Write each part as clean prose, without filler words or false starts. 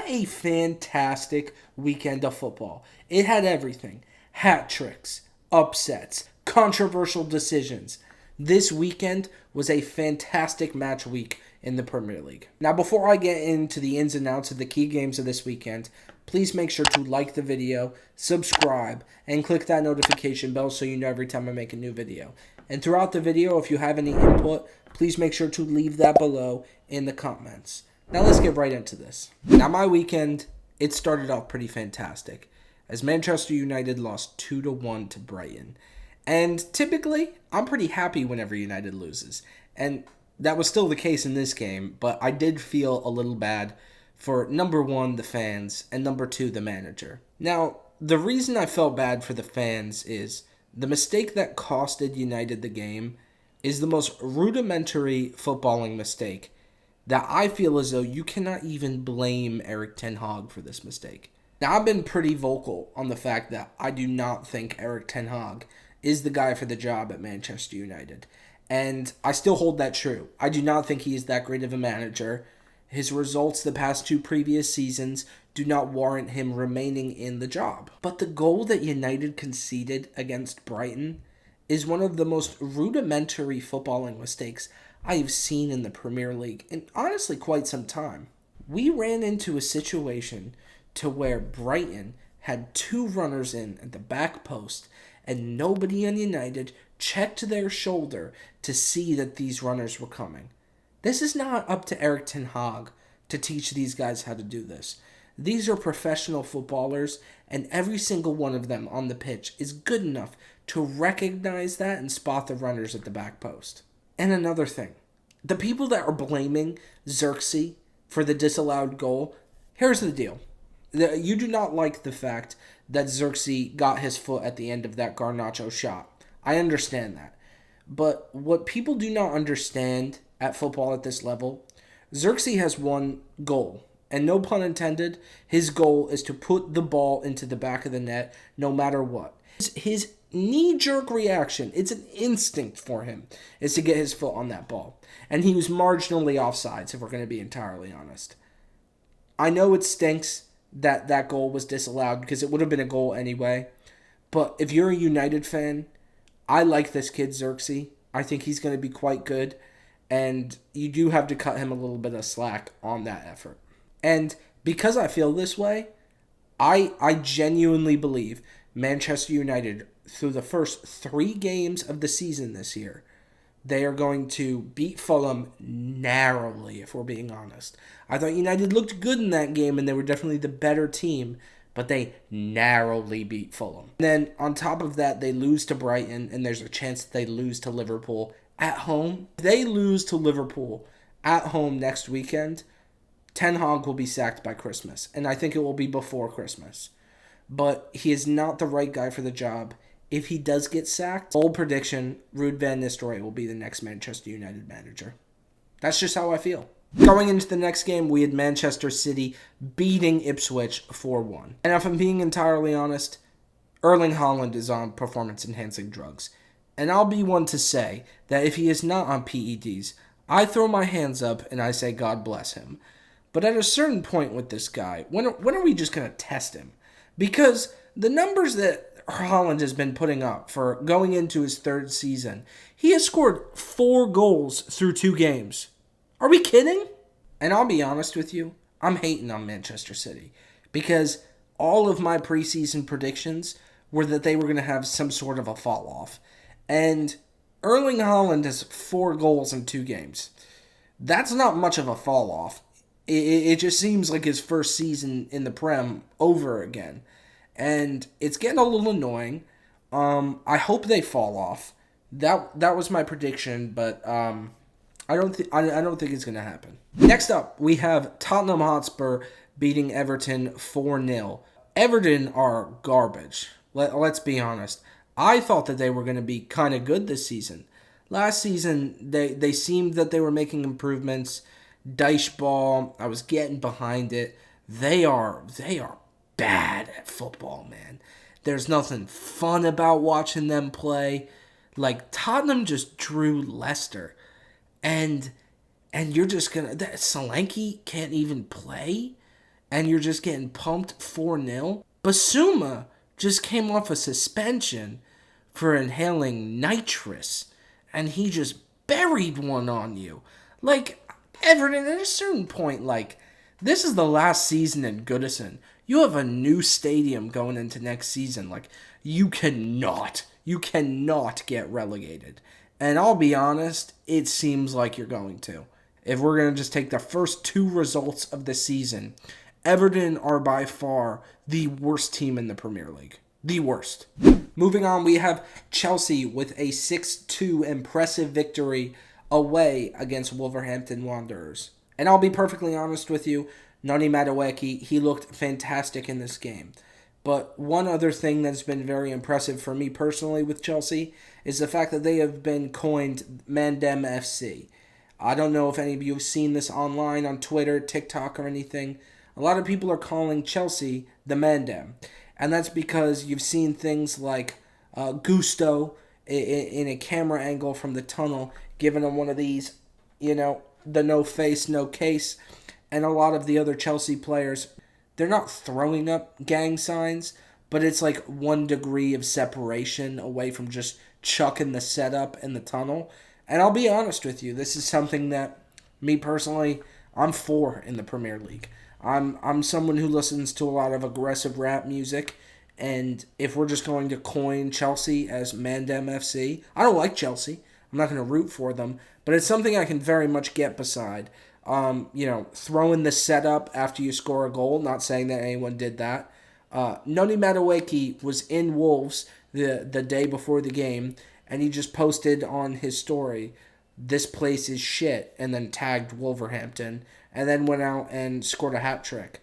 a fantastic weekend of football. It had everything. Hat tricks, upsets, controversial decisions. This weekend was a fantastic match week in the Premier League. Now, before I get into the ins and outs of the key games of this weekend, please make sure to like the video, subscribe, and click that notification bell so you know every time I make a new video. And throughout the video, if you have any input, please make sure to leave that below in the comments. Now let's get right into this. Now my weekend, it started off pretty fantastic, as Manchester United lost 2-1 to Brighton. And typically, I'm pretty happy whenever United loses. And that was still the case in this game, but I did feel a little bad for number one, the fans, and number two, the manager. Now, the reason I felt bad for the fans is the mistake that costed United the game is the most rudimentary footballing mistake that I feel as though you cannot even blame Erik ten Hag for this mistake. Now, I've been pretty vocal on the fact that I do not think Erik ten Hag is the guy for the job at Manchester United. And I still hold that true. I do not think he is that great of a manager. His results the past two previous seasons do not warrant him remaining in the job. But the goal that United conceded against Brighton is one of the most rudimentary footballing mistakes I have seen in the Premier League in honestly quite some time. We ran into a situation to where Brighton had two runners in at the back post and nobody on United checked their shoulder to see that these runners were coming. This is not up to Erik ten Hag to teach these guys how to do this. These are professional footballers, and every single one of them on the pitch is good enough to recognize that and spot the runners at the back post. And another thing, the people that are blaming Xerxes for the disallowed goal, here's the deal. You do not like the fact that Xerxes got his foot at the end of that Garnacho shot. I understand that. But what people do not understand at football at this level, Xerxes has one goal. And no pun intended, his goal is to put the ball into the back of the net no matter what. His knee-jerk reaction, it's an instinct for him, is to get his foot on that ball. And he was marginally offsides, if we're going to be entirely honest. I know it stinks that that goal was disallowed because it would have been a goal anyway. But if you're a United fan, I like this kid Xerxes. I think he's going to be quite good. And you do have to cut him a little bit of slack on that effort. And because I feel this way, I genuinely believe Manchester United, through the first 3 games of the season this year, they are going to beat Fulham narrowly, if we're being honest. I thought United looked good in that game, and they were definitely the better team, but they narrowly beat Fulham. And then on top of that, they lose to Brighton, and there's a chance that they lose to Liverpool at home. If they lose to Liverpool at home next weekend, Ten Hag will be sacked by Christmas, and I think it will be before Christmas. But he is not the right guy for the job. If he does get sacked, bold prediction, Ruud van Nistelrooy will be the next Manchester United manager. That's just how I feel. Going into the next game, we had Manchester City beating Ipswich 4-1. And if I'm being entirely honest, Erling Haaland is on performance-enhancing drugs. And I'll be one to say that if he is not on PEDs, I throw my hands up and I say God bless him. But at a certain point with this guy, when are we just going to test him? Because the numbers that Haaland has been putting up for going into his 3rd season, he has scored 4 goals through 2 games. Are we kidding? And I'll be honest with you, I'm hating on Manchester City because all of my preseason predictions were that they were going to have some sort of a fall off. And Erling Haaland has 4 goals in 2 games. That's not much of a fall off. It just seems like his first season in the Prem over again. And it's getting a little annoying. I hope they fall off. That was my prediction, but I don't think it's going to happen. Next up, we have Tottenham Hotspur beating Everton 4-0. Everton are garbage. Let's be honest. I thought that they were going to be kind of good this season. Last season, they seemed that they were making improvements. Dice ball, I was getting behind it. They are bad at football, man. There's nothing fun about watching them play. Like, Tottenham just drew Leicester. And you're just going to... Solanke can't even play? and you're just getting pumped 4-0. Basuma just came off a suspension for inhaling nitrous, and he just buried one on you. Like, Everton, at a certain point, like, this is the last season in Goodison. You have a new stadium going into next season. Like, you cannot get relegated. And I'll be honest, it seems like you're going to. If we're going to just take the first two results of the season, Everton are by far the worst team in the Premier League. The worst. Moving on, we have Chelsea with a 6-2 impressive victory away against Wolverhampton Wanderers. And I'll be perfectly honest with you, Noni Madueke, he looked fantastic in this game. But one other thing that's been very impressive for me personally with Chelsea is the fact that they have been coined Mandem FC. I don't know if any of you have seen this online on Twitter, TikTok, or anything. A lot of people are calling Chelsea the Mandem. And that's because you've seen things like Gusto in a camera angle from the tunnel, giving him one of these, the no face, no case. And a lot of the other Chelsea players, they're not throwing up gang signs, but it's like 1 degree of separation away from just chucking the setup in the tunnel. And I'll be honest with you, this is something that, me personally, I'm for in the Premier League. I'm someone who listens to a lot of aggressive rap music, and if we're just going to coin Chelsea as Mandem FC, I don't like Chelsea. I'm not going to root for them, but it's something I can very much get beside. Throwing the setup after you score a goal, not saying that anyone did that. Noni Madueke was in Wolves the day before the game, and he just posted on his story, "This place is shit," and then tagged Wolverhampton, and then went out and scored a hat trick.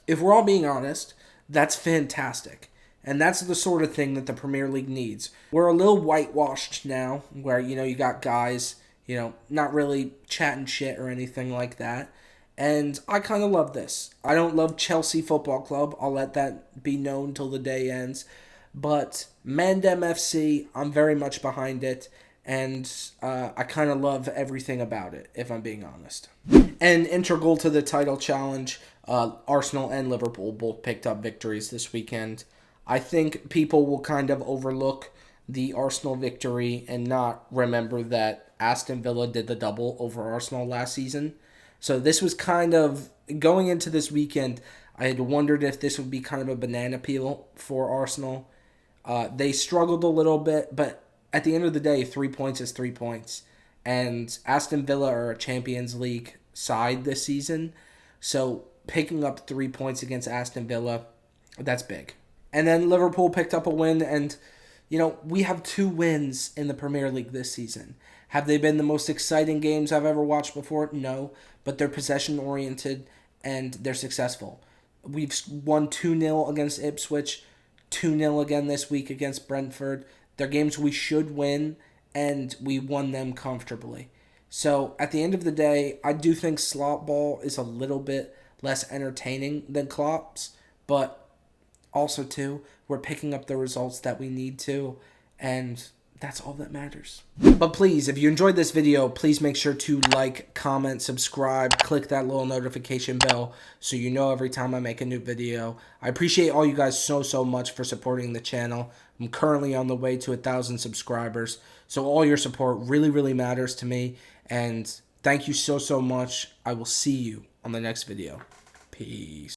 If we're all being honest, that's fantastic. And that's the sort of thing that the Premier League needs. We're a little whitewashed now, where, you got guys, not really chatting shit or anything like that. And I kind of love this. I don't love Chelsea Football Club. I'll let that be known till the day ends. But Mandem FC, I'm very much behind it. And I kind of love everything about it, if I'm being honest. And integral to the title challenge, Arsenal and Liverpool both picked up victories this weekend. I think people will kind of overlook the Arsenal victory and not remember that Aston Villa did the double over Arsenal last season. So this was kind of, going into this weekend, I had wondered if this would be kind of a banana peel for Arsenal. They struggled a little bit, but at the end of the day, 3 points is 3 points. And Aston Villa are a Champions League side this season. So picking up 3 points against Aston Villa, that's big. And then Liverpool picked up a win, and, we have 2 wins in the Premier League this season. Have they been the most exciting games I've ever watched before? No, but they're possession-oriented, and they're successful. We've won 2-0 against Ipswich, 2-0 again this week against Brentford. They're games we should win, and we won them comfortably. So, at the end of the day, I do think slot ball is a little bit less entertaining than Klopp's, but also, too, we're picking up the results that we need to, and that's all that matters. But please, if you enjoyed this video, please make sure to like, comment, subscribe, click that little notification bell so you know every time I make a new video. I appreciate all you guys so much for supporting the channel. I'm currently on the way to 1,000 subscribers, so all your support really matters to me, and thank you so much. I will see you on the next video. Peace.